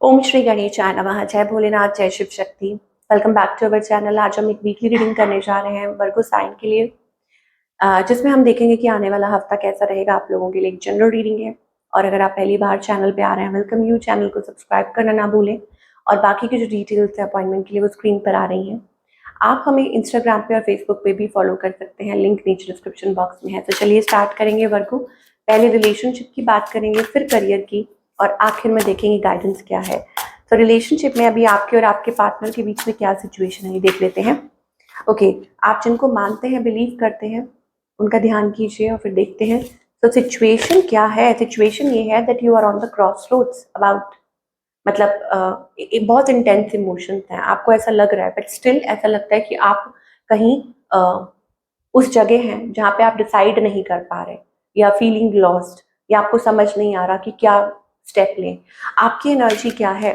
ओम श्री गणेशाय नमः। जय भोलेनाथ, जय Shiv Shakti. Welcome back to our channel. आज हम एक वीकली रीडिंग करने जा रहे हैं वर्गो साइन के लिए, जिसमें हम देखेंगे कि आने वाला हफ्ता कैसा रहेगा आप लोगों के लिए। एक जनरल रीडिंग है और अगर आप पहली बार चैनल पे आ रहे हैं, वेलकम यू। चैनल को सब्सक्राइब करना ना भूलें और बाकी की जो डिटेल्स है अपॉइंटमेंट के लिए वो स्क्रीन पर आ रही हैं। आप हमें इंस्टाग्राम पे और फेसबुक पे भी फॉलो कर सकते हैं, लिंक नीचे डिस्क्रिप्शन बॉक्स में है। तो चलिए स्टार्ट करेंगे वर्गो। पहले रिलेशनशिप की बात करेंगे, फिर करियर की और आखिर में देखेंगे गाइडेंस क्या है। तो रिलेशनशिप में अभी आपके और आपके पार्टनर के बीच में क्या सिचुएशन है ये देख लेते हैं। ओके, आप जिनको मानते हैं, बिलीव करते हैं, उनका ध्यान कीजिए और फिर देखते हैं तो सिचुएशन क्या है। सिचुएशन ये है that you are on the cross roads about, मतलब बहुत इंटेंस इमोशंस हैं, आपको ऐसा लग रहा है, बट स्टिल ऐसा लगता है कि आप कहीं उस जगह हैं जहाँ पे आप डिसाइड नहीं कर पा रहे, या फीलिंग लॉस्ट, या आपको समझ नहीं आ रहा कि क्या स्टेप लें। आपकी एनर्जी क्या है?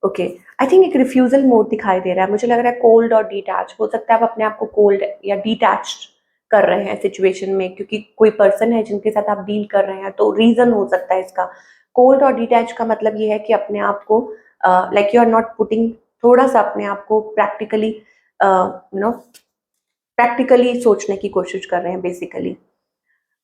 ओके, आई थिंक एक रिफ्यूजल मोड दिखाई दे रहा है। मुझे लग रहा है कोल्ड और डिटैच। हो सकता है आप अपने आप को कोल्ड या डिटैच्ड कर रहे हैं सिचुएशन में, क्योंकि कोई पर्सन है जिनके साथ आप डील कर रहे हैं, तो रीजन हो सकता है इसका। कोल्ड और डिटैच का मतलब ये है कि अपने आप को like you are not putting, थोड़ा सा अपने आप को प्रैक्टिकली प्रैक्टिकली सोचने की कोशिश कर रहे हैं बेसिकली।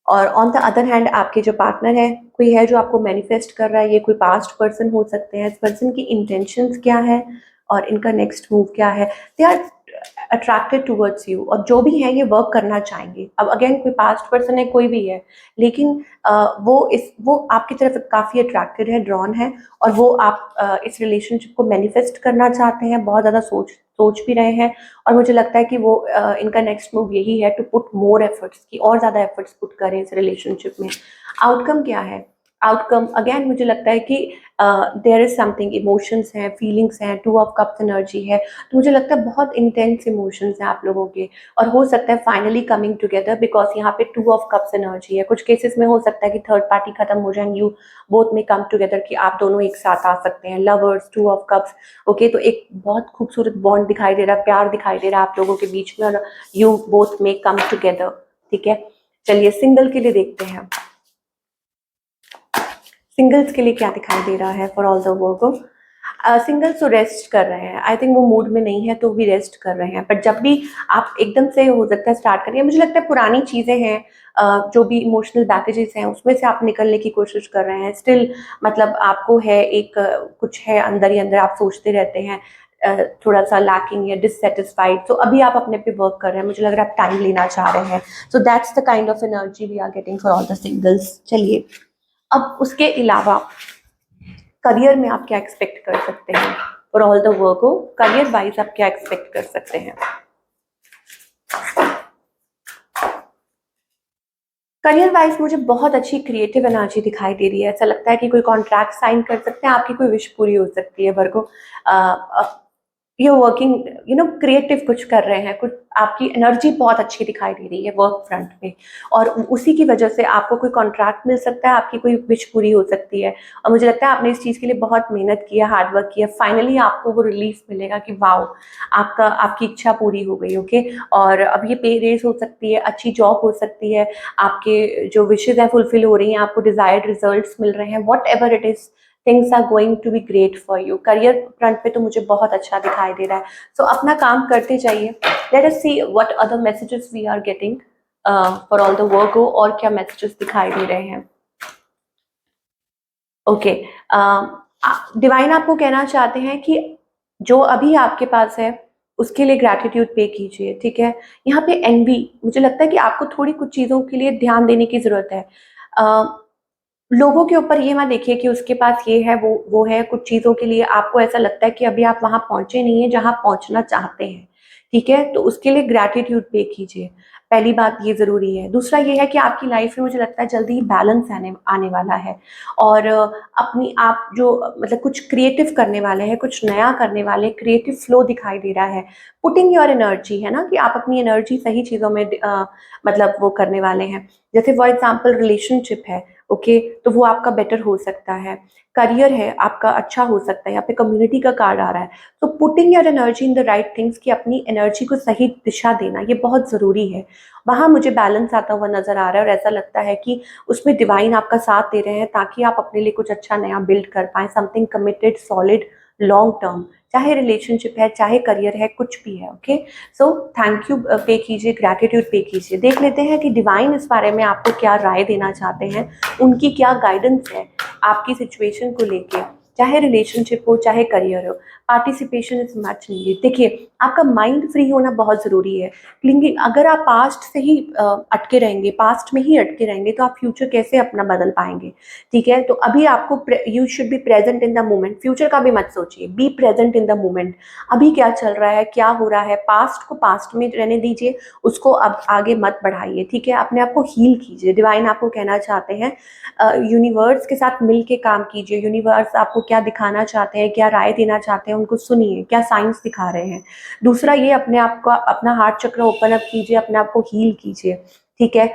और ऑन द अदर हैंड आपके जो पार्टनर है, कोई है जो आपको मैनिफेस्ट कर रहा है। ये कोई पास्ट पर्सन हो सकते हैं। इस पर्सन की इंटेंशंस क्या है और इनका नेक्स्ट मूव क्या है। They are attracted towards you, और जो भी है ये वर्क करना चाहेंगे। अब अगेन कोई पास्ट पर्सन है, कोई भी है, लेकिन वो आपकी तरफ काफ़ी अट्रैक्टेड है, ड्रॉन है, और वो आप इस रिलेशनशिप को मैनिफेस्ट करना चाहते हैं, बहुत ज़्यादा सोच भी रहे हैं। और मुझे लगता है कि वो इनका नेक्स्ट मूव यही है टू पुट मोर एफर्ट्स, की और ज़्यादा एफर्ट्स पुट करें इस रिलेशनशिप में। आउटकम क्या है? आउटकम अगेन मुझे लगता है कि देयर इज समथिंग, इमोशंस हैं, फीलिंग्स हैं, टू ऑफ कप्स एनर्जी है। तो मुझे लगता है बहुत इंटेंस इमोशंस हैं आप लोगों के, और हो सकता है फाइनली कमिंग टुगेदर, बिकॉज यहाँ पे टू ऑफ कप्स एनर्जी है। कुछ केसेस में हो सकता है कि थर्ड पार्टी खत्म हो जाए, यू बोथ में कम टुगेदर, कि आप दोनों एक साथ आ सकते हैं। Lovers, two of cups. Okay, तो एक बहुत खूबसूरत बॉन्ड दिखाई दे रहा है, प्यार दिखाई दे रहा है आप लोगों के बीच में, और यू बोथ में कम टुगेदर। ठीक है, चलिए सिंगल के लिए देखते हैं। सिंगल्स के लिए क्या दिखाई दे रहा है for all the Virgo. Singles तो रेस्ट कर रहे हैं। आई थिंक वो मूड में नहीं है तो भी रेस्ट कर रहे हैं, बट जब भी आप एकदम से हो सकता है स्टार्ट करिए। मुझे लगता है पुरानी चीज़ें हैं, जो भी इमोशनल बैगेजेस हैं उसमें से आप निकलने की कोशिश कर रहे हैं। स्टिल मतलब आपको है एक कुछ है अंदर ही अंदर, आप सोचते रहते हैं, थोड़ा सा लैकिंग या डिससेटिस्फाइड। तो अभी आप अपने पे वर्क कर रहे हैं। मुझे लग रहा है आप टाइम लेना चाह रहे हैं। So that's the kind of energy we are getting for all the singles. चलिए, अब उसके अलावा करियर में आप क्या एक्सपेक्ट कर सकते हैं for all the Virgo. Career wise आप क्या एक्सपेक्ट कर सकते हैं? करियर वाइज मुझे बहुत अच्छी क्रिएटिव एनर्जी दिखाई दे रही है। ऐसा लगता है कि कोई कॉन्ट्रैक्ट साइन कर सकते हैं, आपकी कोई विश पूरी हो सकती है वर्गो। यू वर्किंग, क्रिएटिव कुछ कर रहे हैं, कुछ आपकी एनर्जी बहुत अच्छी दिखाई दे रही है वर्क फ्रंट पे, और उसी की वजह से आपको कोई कॉन्ट्रैक्ट मिल सकता है, आपकी कोई विश पूरी हो सकती है। और मुझे लगता है आपने इस चीज़ के लिए बहुत मेहनत की है, हार्ड वर्क किया। फाइनली आपको वो रिलीफ मिलेगा कि वाओ, आपकी इच्छा पूरी हो गई। ओके, और अब ये पे रेस हो सकती है, अच्छी जॉब हो सकती है, आपके जो विशेज हैं फुलफिल हो रही हैं, आपको डिजायर्ड रिजल्ट्स मिल रहे हैं। Whatever it is, things are going to be great for you. Career front पे तो मुझे बहुत अच्छा दिखाई दे रहा है। सो अपना काम करते जाइए। Let us see what other messages we are getting for all the Virgo, और क्या मैसेजेस दिखाई दे रहे हैं। ओके, डिवाइन आपको कहना चाहते हैं कि जो अभी आपके पास है उसके लिए ग्रैटिट्यूड पे कीजिए। ठीक है, यहाँ पे एनवी, मुझे लगता है कि आपको थोड़ी कुछ चीज़ों के लिए ध्यान देने की ज़रूरत है। लोगों के ऊपर ये मत देखिए कि उसके पास ये है, वो है। कुछ चीज़ों के लिए आपको ऐसा लगता है कि अभी आप वहाँ पहुँचे नहीं हैं जहाँ पहुँचना चाहते हैं। ठीक है, तो उसके लिए ग्रैटिट्यूड पे कीजिए। पहली बात ये ज़रूरी है। दूसरा ये है कि आपकी लाइफ में मुझे लगता है जल्दी ही बैलेंस आने वाला है, और अपनी आप जो मतलब कुछ क्रिएटिव करने वाले हैं, कुछ नया करने वाले, क्रिएटिव फ्लो दिखाई दे रहा है। पुटिंग योर एनर्जी है ना, कि आप अपनी एनर्जी सही चीज़ों में मतलब वो करने वाले हैं। जैसे फॉर एग्जाम्पल रिलेशनशिप है, ओके, तो वो आपका बेटर हो सकता है। करियर है आपका अच्छा हो सकता है, यहाँ पे कम्युनिटी का कार्ड आ रहा है। तो putting your energy in the right things, कि अपनी एनर्जी को सही दिशा देना ये बहुत ज़रूरी है। वहाँ मुझे बैलेंस आता हुआ नज़र आ रहा है और ऐसा लगता है कि उसमें डिवाइन आपका साथ दे रहे हैं ताकि आप अपने लिए कुछ अच्छा नया बिल्ड कर पाएँ, something committed, solid, long term, चाहे रिलेशनशिप है, चाहे करियर है, कुछ भी है। ओके, सो थैंक यू पे कीजिए, ग्रैटिट्यूड पे कीजिए। देख लेते हैं कि डिवाइन इस बारे में आपको क्या राय देना चाहते हैं, उनकी क्या गाइडेंस है आपकी सिचुएशन को लेके, चाहे रिलेशनशिप हो चाहे करियर हो। Participation is much needed. देखिए, आपका माइंड फ्री होना बहुत ज़रूरी है। क्योंकि अगर आप पास्ट से ही अटके रहेंगे, पास्ट में ही अटके रहेंगे, तो आप फ्यूचर कैसे अपना बदल पाएंगे? ठीक है, तो अभी आपको you should be present in the moment. Future का भी मत सोचिए, be present in the moment. अभी क्या चल रहा है, क्या हो रहा है, पास्ट को पास्ट में रहने दीजिए, उसको अब आगे मत बढ़ाइए। ठीक है, अपने आप को हील कीजिए। डिवाइन आपको कहना चाहते हैं, यूनिवर्स के साथ मिल के काम कीजिए। यूनिवर्स आपको क्या दिखाना चाहते हैं, क्या राय देना चाहते हैं, उनको सुनिए, क्या साइंस दिखा रहे हैं। दूसरा ये, अपने आप को, अपना हार्ट चक्र ओपन अप कीजिए, अपने आप को हील कीजिए। ठीक है,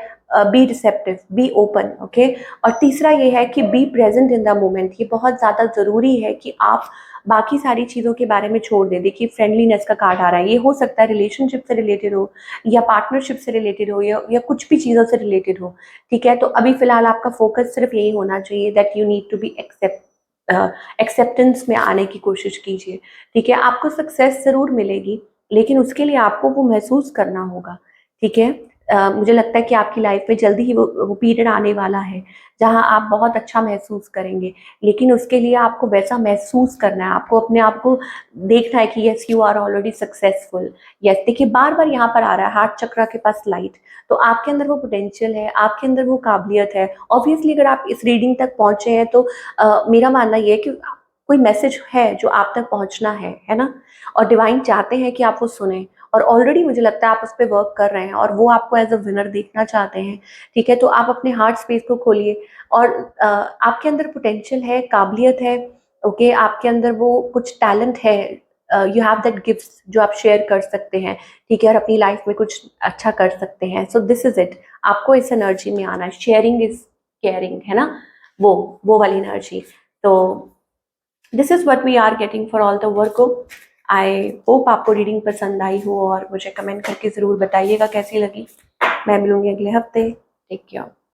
be receptive, be open. Okay, और तीसरा ये है कि be present in the moment. ये बहुत ज़्यादा ज़रूरी है कि आप बाकी सारी चीज़ों के बारे में छोड़ दें। देखिए, फ्रेंडलीनेस का कार्ड आ रहा है, ये हो सकता है रिलेशनशिप से रिलेटेड हो, या पार्टनरशिप से रिलेटेड हो, या कुछ भी चीज़ों से रिलेटेड हो। ठीक है, तो अभी फिलहाल आपका फोकस सिर्फ यही होना चाहिए that you need to be acceptance में आने की कोशिश कीजिए। ठीक है, आपको सक्सेस ज़रूर मिलेगी, लेकिन उसके लिए आपको वो महसूस करना होगा। ठीक है, मुझे लगता है कि आपकी लाइफ में जल्दी ही वो पीरियड आने वाला है जहां आप बहुत अच्छा महसूस करेंगे, लेकिन उसके लिए आपको वैसा महसूस करना है। आपको अपने आप को देखना है कि yes, you are already successful. Yes, देखिए, बार बार यहाँ पर आ रहा है हार्ट चक्रा के पास लाइट। तो आपके अंदर वो पोटेंशियल है, आपके अंदर वो काबिलियत है। ऑब्वियसली अगर आप इस रीडिंग तक पहुंचे हैं तो मेरा मानना ये है कि कोई मैसेज है जो आप तक पहुंचना है ना? और डिवाइन चाहते हैं कि आप वो सुने, और ऑलरेडी मुझे लगता है आप उस पर वर्क कर रहे हैं और वो आपको एज अ विनर देखना चाहते हैं। ठीक है, तो आप अपने हार्ट स्पेस को खोलिए, और आपके अंदर पोटेंशियल है, काबिलियत है। ओके, आपके अंदर वो कुछ टैलेंट है, यू हैव दैट गिफ्ट्स जो आप शेयर कर सकते हैं। ठीक है, और अपनी लाइफ में कुछ अच्छा कर सकते हैं। सो दिस इज इट, आपको इस एनर्जी में आना है। शेयरिंग इज केयरिंग, है ना? वो वाली एनर्जी। तो this is what we are getting for all the work. I hope आपको रीडिंग पसंद आई हो, और मुझे कमेंट करके ज़रूर बताइएगा कैसी लगी। मैं मिलूंगी अगले हफ्ते। Take care.